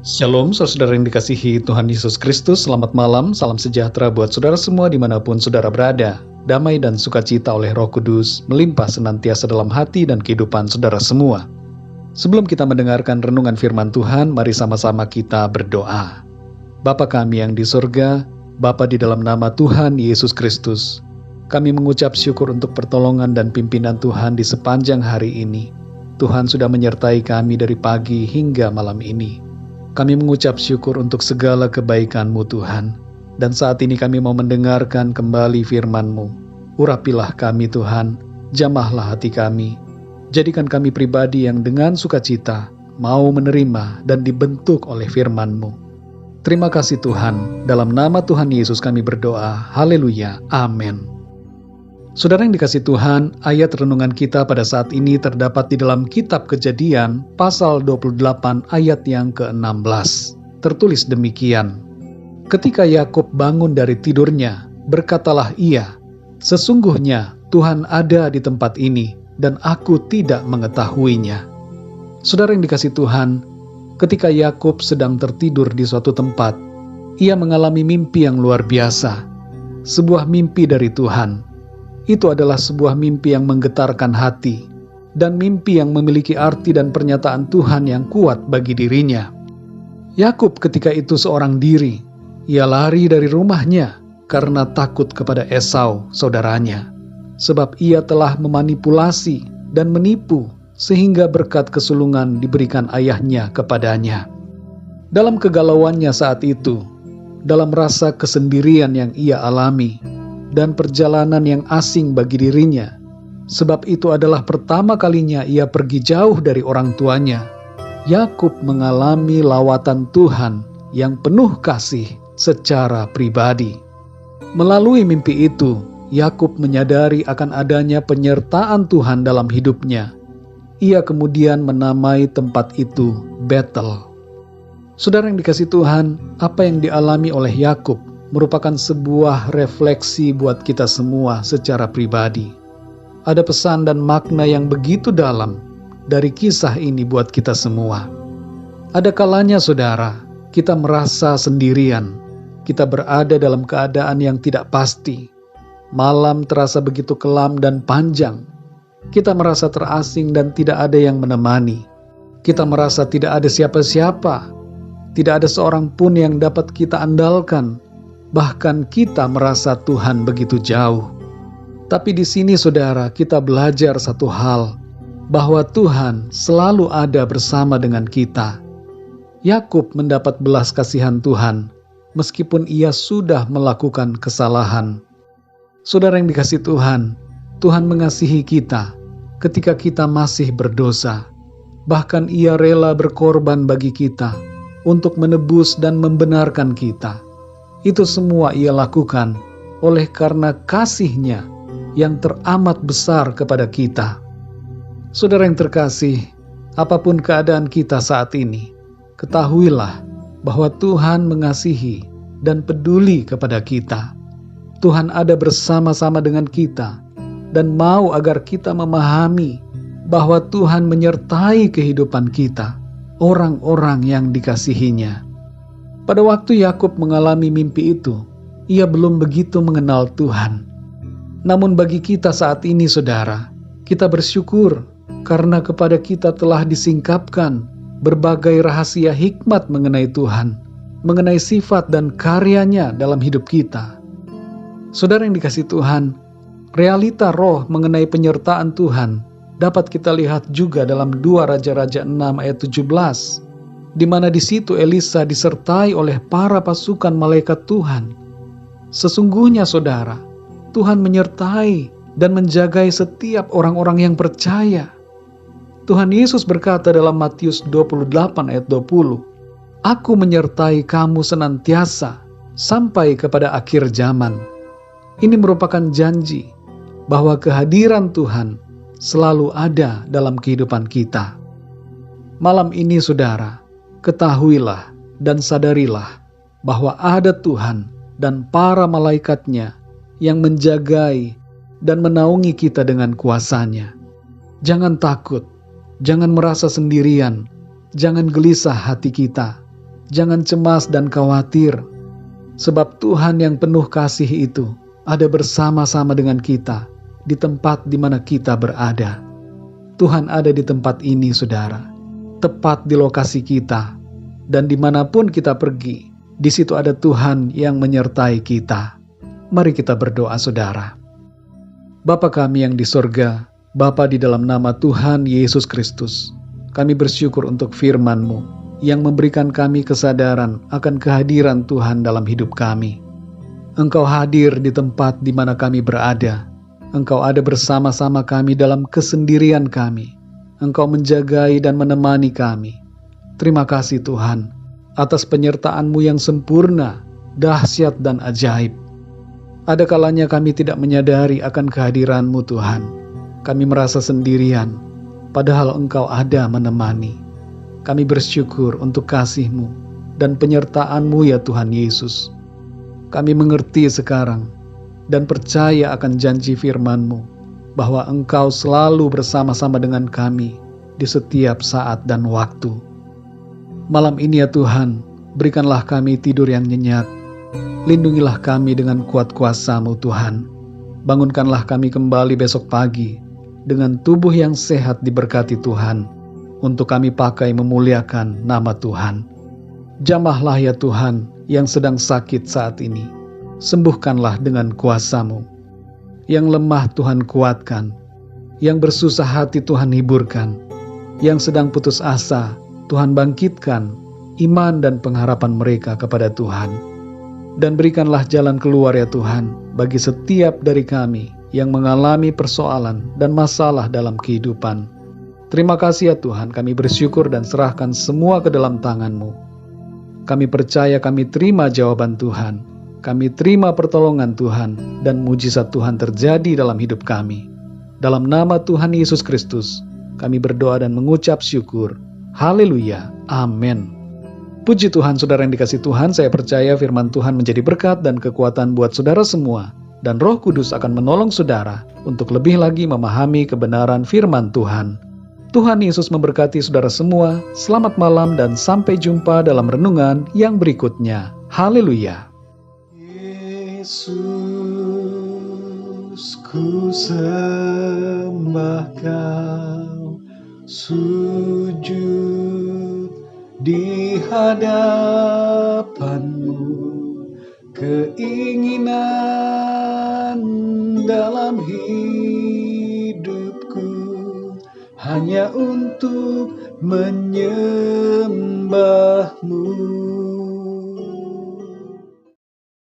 Shalom, saudara yang dikasihi Tuhan Yesus Kristus. Selamat malam, salam sejahtera buat saudara semua dimanapun saudara berada. Damai dan sukacita oleh Roh Kudus melimpah senantiasa dalam hati dan kehidupan saudara semua. Sebelum kita mendengarkan renungan firman Tuhan, mari sama-sama kita berdoa. Bapa kami yang di surga, Bapa di dalam nama Tuhan Yesus Kristus, kami mengucap syukur untuk pertolongan dan pimpinan Tuhan di sepanjang hari ini. Tuhan sudah menyertai kami dari pagi hingga malam ini. Kami mengucap syukur untuk segala kebaikan-Mu Tuhan. Dan saat ini kami mau mendengarkan kembali firman-Mu. Urapilah kami Tuhan, jamahlah hati kami. Jadikan kami pribadi yang dengan sukacita mau menerima dan dibentuk oleh firman-Mu. Terima kasih Tuhan, dalam nama Tuhan Yesus kami berdoa. Haleluya, amin. Saudara yang dikasih Tuhan, ayat renungan kita pada saat ini terdapat di dalam kitab Kejadian, pasal 28 ayat yang ke-16. Tertulis demikian. Ketika Yakub bangun dari tidurnya, berkatalah ia, "Sesungguhnya Tuhan ada di tempat ini, dan aku tidak mengetahuinya." Saudara yang dikasih Tuhan, ketika Yakub sedang tertidur di suatu tempat, ia mengalami mimpi yang luar biasa. Sebuah mimpi dari Tuhan. Itu adalah sebuah mimpi yang menggetarkan hati, dan mimpi yang memiliki arti dan pernyataan Tuhan yang kuat bagi dirinya. Yakub ketika itu seorang diri. Ia lari dari rumahnya karena takut kepada Esau, saudaranya. Sebab ia telah memanipulasi dan menipu sehingga berkat kesulungan diberikan ayahnya kepadanya. Dalam kegalauannya saat itu, dalam rasa kesendirian yang ia alami, dan perjalanan yang asing bagi dirinya, sebab itu adalah pertama kalinya ia pergi jauh dari orang tuanya, Yakub mengalami lawatan Tuhan yang penuh kasih secara pribadi. Melalui mimpi itu, Yakub menyadari akan adanya penyertaan Tuhan dalam hidupnya. Ia kemudian menamai tempat itu Betel. Saudara yang dikasih Tuhan, apa yang dialami oleh Yakub merupakan sebuah refleksi buat kita semua secara pribadi. Ada pesan dan makna yang begitu dalam dari kisah ini buat kita semua. Ada kalanya saudara, kita merasa sendirian. Kita berada dalam keadaan yang tidak pasti. Malam terasa begitu kelam dan panjang. Kita merasa terasing dan tidak ada yang menemani. Kita merasa tidak ada siapa-siapa. Tidak ada seorang pun yang dapat kita andalkan. Bahkan kita merasa Tuhan begitu jauh. Tapi di sini saudara, kita belajar satu hal, bahwa Tuhan selalu ada bersama dengan kita. Yakub mendapat belas kasihan Tuhan, meskipun ia sudah melakukan kesalahan. Saudara yang dikasih Tuhan, Tuhan mengasihi kita ketika kita masih berdosa. Bahkan ia rela berkorban bagi kita untuk menebus dan membenarkan kita. Itu semua ia lakukan oleh karena kasih-Nya yang teramat besar kepada kita. Saudara yang terkasih, apapun keadaan kita saat ini, ketahuilah bahwa Tuhan mengasihi dan peduli kepada kita. Tuhan ada bersama-sama dengan kita dan mau agar kita memahami bahwa Tuhan menyertai kehidupan kita, orang-orang yang dikasihi-Nya. Pada waktu Yakub mengalami mimpi itu, ia belum begitu mengenal Tuhan. Namun bagi kita saat ini saudara, kita bersyukur karena kepada kita telah disingkapkan berbagai rahasia hikmat mengenai Tuhan, mengenai sifat dan karya-Nya dalam hidup kita. Saudara yang dikasih Tuhan, realita roh mengenai penyertaan Tuhan dapat kita lihat juga dalam 2 Raja-Raja 6 ayat 17. Di mana di situ Elisa disertai oleh para pasukan malaikat Tuhan. Sesungguhnya saudara, Tuhan menyertai dan menjagai setiap orang-orang yang percaya. Tuhan Yesus berkata dalam Matius 28 ayat 20, "Aku menyertai kamu senantiasa sampai kepada akhir zaman." Ini merupakan janji bahwa kehadiran Tuhan selalu ada dalam kehidupan kita. Malam ini saudara, ketahuilah dan sadarilah bahwa ada Tuhan dan para malaikat-Nya yang menjagai dan menaungi kita dengan kuasa-Nya. Jangan takut, jangan merasa sendirian, jangan gelisah hati kita. Jangan cemas dan khawatir, sebab Tuhan yang penuh kasih itu ada bersama-sama dengan kita di tempat di mana kita berada. Tuhan ada di tempat ini, saudara, tepat di lokasi kita, dan dimanapun kita pergi, di situ ada Tuhan yang menyertai kita. Mari kita berdoa, saudara. Bapa kami yang di sorga, Bapa, di dalam nama Tuhan Yesus Kristus, kami bersyukur untuk firman-Mu yang memberikan kami kesadaran akan kehadiran Tuhan dalam hidup kami. Engkau hadir di tempat di mana kami berada. Engkau ada bersama-sama kami dalam kesendirian kami. Engkau menjagai dan menemani kami. Terima kasih Tuhan atas penyertaan-Mu yang sempurna, dahsyat dan ajaib. Ada kalanya kami tidak menyadari akan kehadiran-Mu Tuhan. Kami merasa sendirian, padahal Engkau ada menemani. Kami bersyukur untuk kasih-Mu dan penyertaan-Mu ya Tuhan Yesus. Kami mengerti sekarang dan percaya akan janji firman-Mu bahwa Engkau selalu bersama-sama dengan kami di setiap saat dan waktu. Malam ini ya Tuhan, berikanlah kami tidur yang nyenyak. Lindungilah kami dengan kuat kuasa-Mu Tuhan. Bangunkanlah kami kembali besok pagi dengan tubuh yang sehat diberkati Tuhan, untuk kami pakai memuliakan nama Tuhan. Jamahlah ya Tuhan yang sedang sakit saat ini, sembuhkanlah dengan kuasa-Mu. Yang lemah Tuhan kuatkan, yang bersusah hati Tuhan hiburkan, yang sedang putus asa Tuhan bangkitkan iman dan pengharapan mereka kepada Tuhan. Dan berikanlah jalan keluar ya Tuhan bagi setiap dari kami yang mengalami persoalan dan masalah dalam kehidupan. Terima kasih ya Tuhan, kami bersyukur dan serahkan semua ke dalam tangan-Mu. Kami percaya kami terima jawaban Tuhan, kami terima pertolongan Tuhan, dan mujizat Tuhan terjadi dalam hidup kami. Dalam nama Tuhan Yesus Kristus, kami berdoa dan mengucap syukur. Haleluya, amin. Puji Tuhan, saudara yang dikasih Tuhan, saya percaya firman Tuhan menjadi berkat dan kekuatan buat saudara semua. Dan Roh Kudus akan menolong saudara untuk lebih lagi memahami kebenaran firman Tuhan. Tuhan Yesus memberkati saudara semua. Selamat malam dan sampai jumpa dalam renungan yang berikutnya. Haleluya. Yesus, ku sembah Kau, sujud di hadapan-Mu. Keinginan dalam hidupku hanya untuk menyembah-Mu.